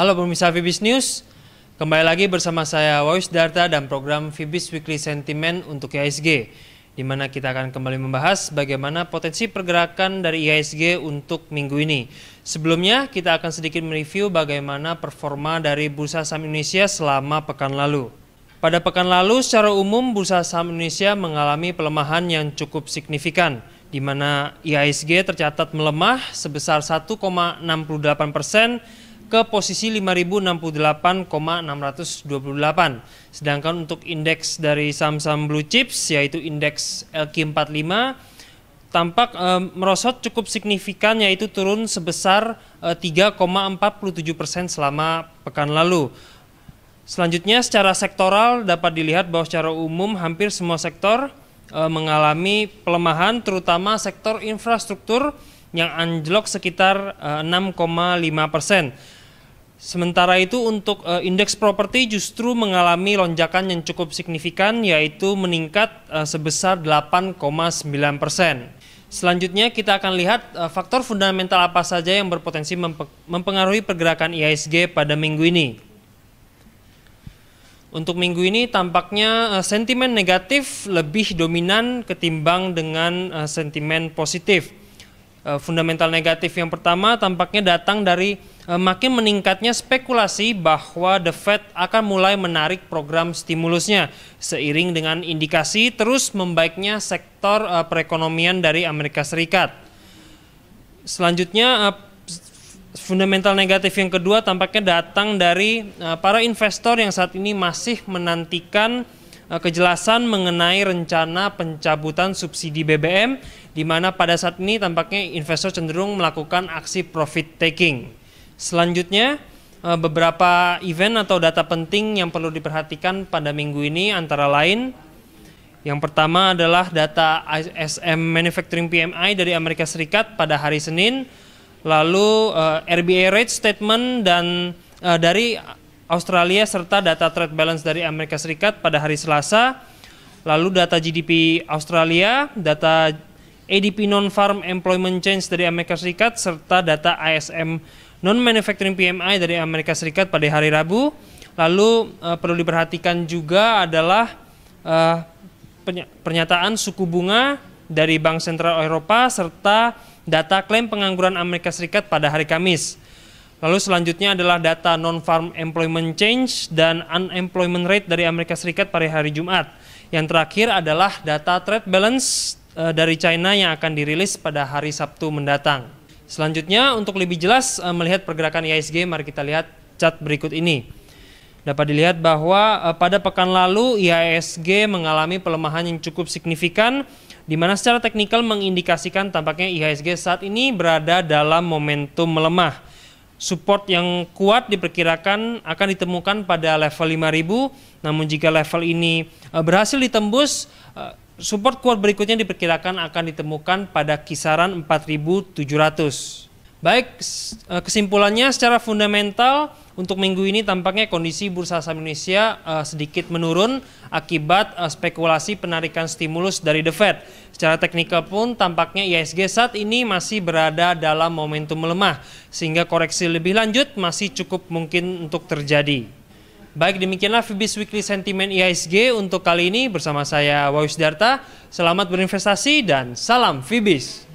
Halo pemirsa Fibis News, kembali lagi bersama saya Wawis Darta dan program Fibis Weekly Sentiment untuk IHSG, di mana kita akan kembali membahas bagaimana potensi pergerakan dari IHSG untuk minggu ini. Sebelumnya kita akan sedikit mereview bagaimana performa dari Bursa Saham Indonesia selama pekan lalu. Pada pekan lalu secara umum Bursa Saham Indonesia mengalami pelemahan yang cukup signifikan, di mana IHSG tercatat melemah sebesar 1,68% ke posisi 5.068,628. Sedangkan untuk indeks dari saham-saham blue chips yaitu indeks LQ45 tampak merosot cukup signifikan, yaitu turun sebesar 3,47% selama pekan lalu. Selanjutnya secara sektoral dapat dilihat bahwa secara umum hampir semua sektor mengalami pelemahan, terutama sektor infrastruktur yang anjlok sekitar 6,5%. Sementara itu untuk indeks properti justru mengalami lonjakan yang cukup signifikan, yaitu meningkat sebesar 8,9%. Selanjutnya kita akan lihat faktor fundamental apa saja yang berpotensi mempengaruhi pergerakan IHSG pada minggu ini. Untuk minggu ini tampaknya sentimen negatif lebih dominan ketimbang dengan sentimen positif. Fundamental negatif yang pertama tampaknya datang dari makin meningkatnya spekulasi bahwa The Fed akan mulai menarik program stimulusnya seiring dengan indikasi terus membaiknya sektor perekonomian dari Amerika Serikat. Selanjutnya fundamental negatif yang kedua tampaknya datang dari para investor yang saat ini masih menantikan kejelasan mengenai rencana pencabutan subsidi BBM, di mana pada saat ini tampaknya investor cenderung melakukan aksi profit taking. Selanjutnya, beberapa event atau data penting yang perlu diperhatikan pada minggu ini antara lain, yang pertama adalah data ISM Manufacturing PMI dari Amerika Serikat pada hari Senin, lalu RBA rate statement dan dari Australia serta data trade balance dari Amerika Serikat pada hari Selasa, lalu data GDP Australia, data ADP Non-Farm Employment Change dari Amerika Serikat, serta data ISM Non-Manufacturing PMI dari Amerika Serikat pada hari Rabu. Lalu perlu diperhatikan juga adalah pernyataan suku bunga dari Bank Sentral Eropa serta data klaim pengangguran Amerika Serikat pada hari Kamis. Lalu selanjutnya adalah data non-farm employment change dan unemployment rate dari Amerika Serikat pada hari Jumat. Yang terakhir adalah data trade balance dari China yang akan dirilis pada hari Sabtu mendatang. Selanjutnya untuk lebih jelas melihat pergerakan IHSG, mari kita lihat chart berikut ini. Dapat dilihat bahwa pada pekan lalu IHSG mengalami pelemahan yang cukup signifikan, di mana secara teknikal mengindikasikan tampaknya IHSG saat ini berada dalam momentum melemah. Support yang kuat diperkirakan akan ditemukan pada level 5.000, namun jika level ini berhasil ditembus, support kuat berikutnya diperkirakan akan ditemukan pada kisaran 4.700. Baik, kesimpulannya secara fundamental untuk minggu ini tampaknya kondisi Bursa Saham Indonesia sedikit menurun akibat spekulasi penarikan stimulus dari The Fed. Secara teknikal pun tampaknya IHSG saat ini masih berada dalam momentum melemah, sehingga koreksi lebih lanjut masih cukup mungkin untuk terjadi. Baik, demikianlah Fibis Weekly Sentiment IHSG untuk kali ini bersama saya Wawis Darta. Selamat berinvestasi dan salam Fibis.